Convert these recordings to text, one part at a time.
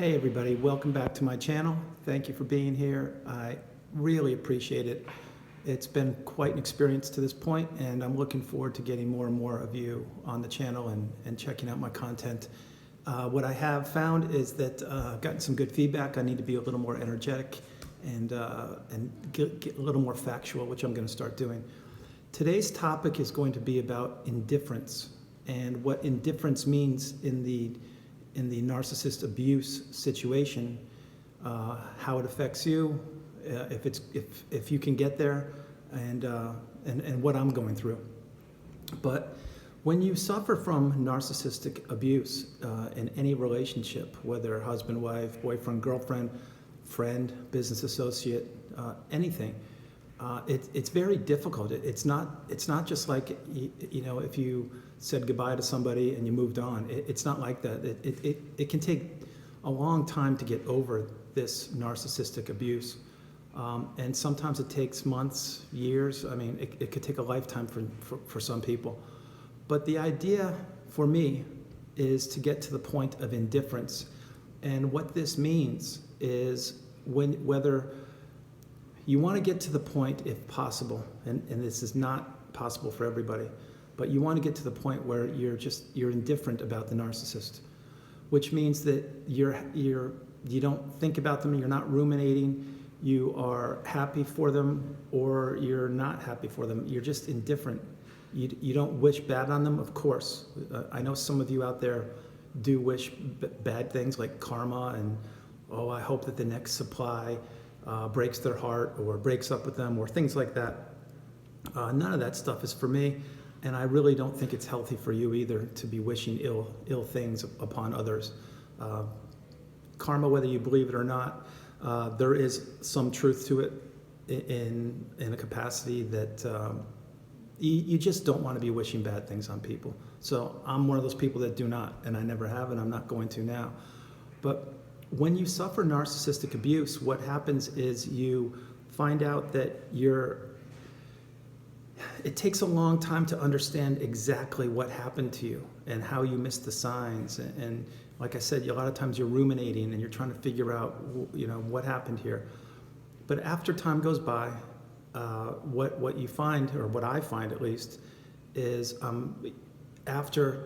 Hey everybody, welcome back to my channel. Thank you for being here. I really appreciate it. It's been quite an experience to this point, and I'm looking forward to getting more and more of you on the channel and checking out my content. What I have found is that I've gotten some good feedback. I need to be a little more energetic and get a little more factual, which I'm going to start doing. Today's topic is going to be about indifference and what indifference means in the narcissist abuse situation, how it affects you, if you can get there, and what I'm going through. But when you suffer from narcissistic abuse in any relationship, whether husband, wife, boyfriend, girlfriend, friend, business associate, anything, it's very difficult. It's not just like if you said goodbye to somebody and you moved on. It's not like that. It can take a long time to get over this narcissistic abuse, and sometimes it takes months, years. I mean, it could take a lifetime for some people. But the idea for me is to get to the point of indifference, and what this means is whether you want to get to the point, if possible, and this is not possible for everybody, but you want to get to the point where you're indifferent about the narcissist, which means that you don't think about them, you're not ruminating, you are happy for them or you're not happy for them. You're just indifferent. You don't wish bad on them, of course. I know some of you out there do wish bad things like karma and, oh, I hope that the next supply breaks their heart or breaks up with them or things like that. None of that stuff is for me, and I really don't think it's healthy for you either to be wishing ill things upon others. Karma, whether you believe it or not, there is some truth to it in a capacity that you just don't want to be wishing bad things on people. So I'm one of those people that do not, and I never have, and I'm not going to now. But when you suffer narcissistic abuse, what happens is you find out that it takes a long time to understand exactly what happened to you and how you missed the signs. And like I said, a lot of times you're ruminating and you're trying to figure out, what happened here. But after time goes by, what you find, or what I find at least, is after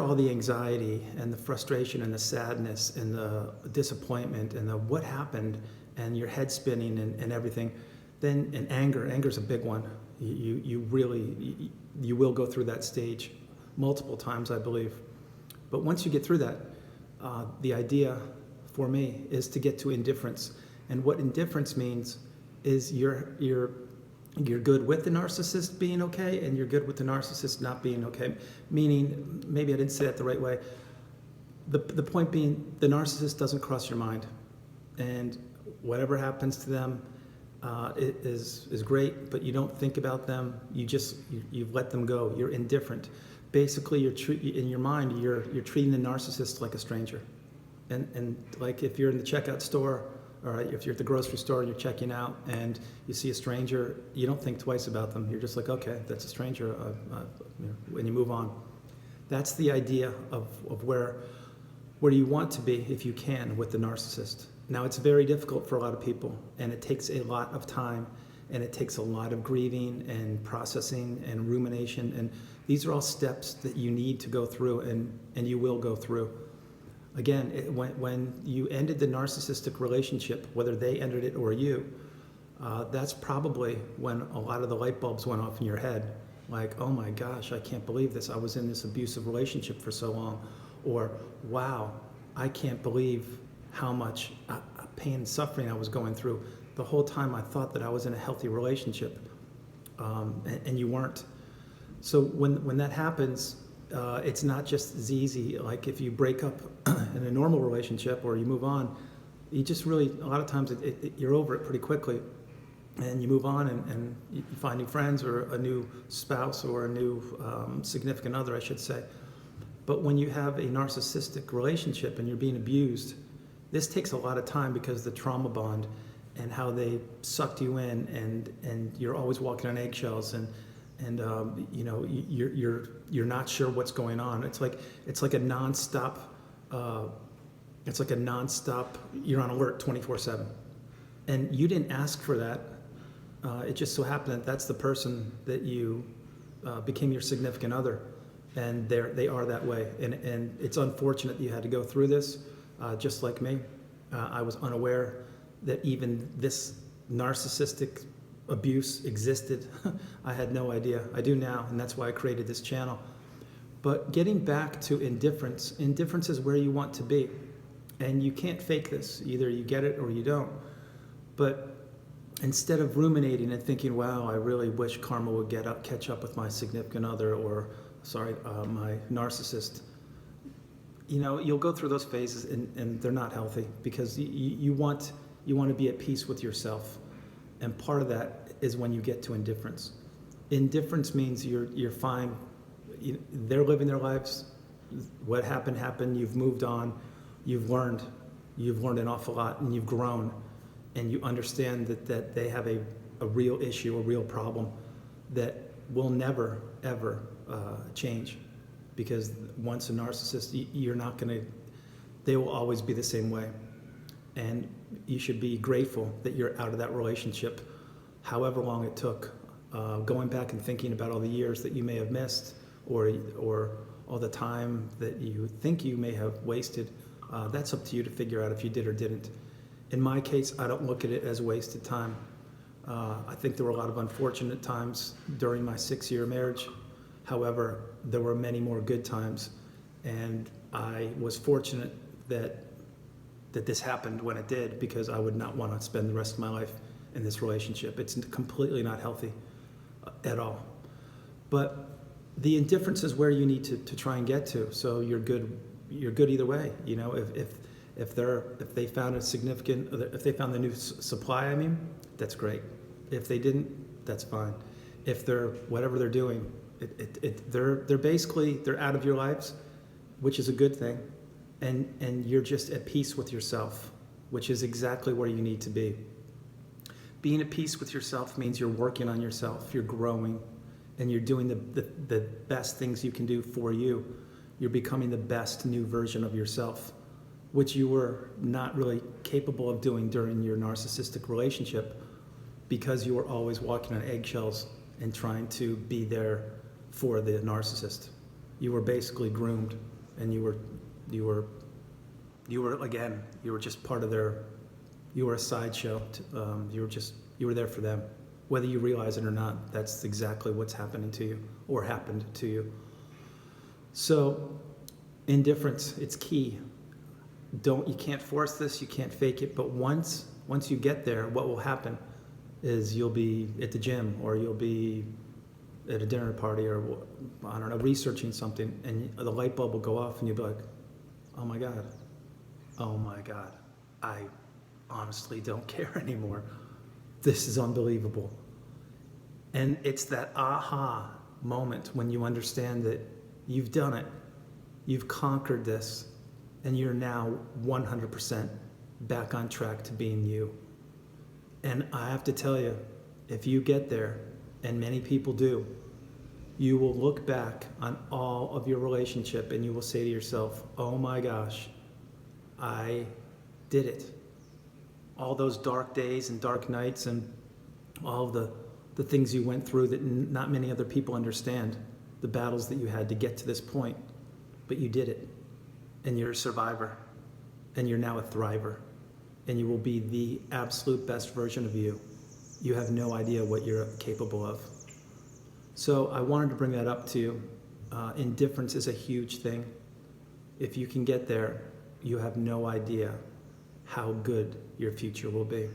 all the anxiety and the frustration and the sadness and the disappointment and the what happened and your head spinning and everything, then and anger's a big one. You will go through that stage multiple times, I believe. But once you get through that, the idea for me is to get to indifference. And what indifference means is you're good with the narcissist being okay, and you're good with the narcissist not being okay. Meaning, maybe I didn't say that the right way. The point being, the narcissist doesn't cross your mind, and whatever happens to them is great, but you don't think about them. You've let them go. You're indifferent. Basically, in your mind, you're treating the narcissist like a stranger, and like if you're in the checkout store. All right, if you're at the grocery store and you're checking out and you see a stranger, you don't think twice about them. You're just like, okay, that's a stranger, and you move on. That's the idea of where you want to be, if you can, with the narcissist. Now, it's very difficult for a lot of people, and it takes a lot of time, and it takes a lot of grieving and processing and rumination, and these are all steps that you need to go through, and you will go through. Again, when you ended the narcissistic relationship, whether they ended it or you, that's probably when a lot of the light bulbs went off in your head. Like, oh my gosh, I can't believe this. I was in this abusive relationship for so long. Or, wow, I can't believe how much pain and suffering I was going through. The whole time I thought that I was in a healthy relationship, and you weren't. So when that happens, it's not just as easy. Like if you break up in a normal relationship or you move on, you just really, a lot of times you're over it pretty quickly, and you move on and you find new friends or a new spouse or a new significant other, I should say. But when you have a narcissistic relationship and you're being abused, this takes a lot of time because of the trauma bond and how they sucked you in, and you're always walking on eggshells, and you're not sure what's going on. It's like a nonstop it's like a nonstop, you're on alert 24/7. And you didn't ask for that. It just so happened that that's the person that you became your significant other. And they are that way. And it's unfortunate that you had to go through this, just like me. I was unaware that even this narcissistic abuse existed. I had no idea. I do now, and that's why I created this channel. But getting back to indifference, indifference is where you want to be. And you can't fake this. Either you get it or you don't. But instead of ruminating and thinking, wow, I really wish karma would catch up with my significant other or, my narcissist, you'll go through those phases and they're not healthy because you want to be at peace with yourself. And part of that is when you get to indifference. Indifference means you're fine. They're living their lives. What happened. You've moved on. You've learned an awful lot, and you've grown, and you understand that they have a real issue, a real problem that will never, ever change. Because once a narcissist, they will always be the same way. And you should be grateful that you're out of that relationship, however long it took. Going back and thinking about all the years that you may have missed, or all the time that you think you may have wasted, that's up to you to figure out if you did or didn't. In my case, I don't look at it as wasted time. I think there were a lot of unfortunate times during my 6-year marriage. However, there were many more good times, and I was fortunate that this happened when it did, because I would not want to spend the rest of my life in this relationship. It's completely not healthy at all. But the indifference is where you need to try and get to. So you're good either way. If they found if they found the new supply, that's great. If they didn't, that's fine. If whatever they're doing, they're out of your lives, which is a good thing. And you're just at peace with yourself, which is exactly where you need to be. Being at peace with yourself means you're working on yourself, you're growing, and you're doing the best things you can do for you. You're becoming the best new version of yourself, which you were not really capable of doing during your narcissistic relationship, because you were always walking on eggshells and trying to be there for the narcissist. You were basically groomed, and you were just part of you were a sideshow. You were there for them. Whether you realize it or not, that's exactly what's happening to you, or happened to you. So, indifference, it's key. You can't force this, you can't fake it, but once you get there, what will happen is you'll be at the gym, or you'll be at a dinner party, or I don't know, researching something, and the light bulb will go off, and you'll be like, oh my God, I honestly don't care anymore. This is unbelievable. And it's that aha moment when you understand that you've done it, you've conquered this, and you're now 100% back on track to being you. And I have to tell you, if you get there, and many people do, you will look back on all of your relationship and you will say to yourself, oh my gosh, I did it. All those dark days and dark nights and all of the things you went through that not many other people understand, the battles that you had to get to this point, but you did it. And you're a survivor, and you're now a thriver, and you will be the absolute best version of you. You have no idea what you're capable of. So I wanted to bring that up to you. Indifference is a huge thing. If you can get there, you have no idea how good your future will be.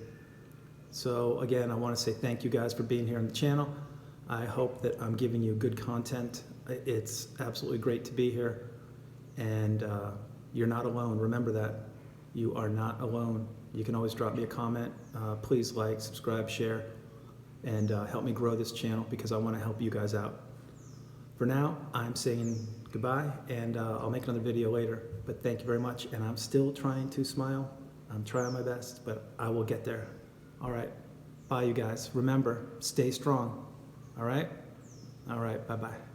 So again, I want to say thank you guys for being here on the channel. I hope that I'm giving you good content. It's absolutely great to be here. And you're not alone. Remember that. You are not alone. You can always drop me a comment. Please like, subscribe, share, and help me grow this channel, because I want to help you guys out. For now, I'm saying goodbye, and I'll make another video later. But thank you very much, and I'm still trying to smile. I'm trying my best, but I will get there. All right. Bye, you guys. Remember, stay strong. All right? All right. Bye-bye.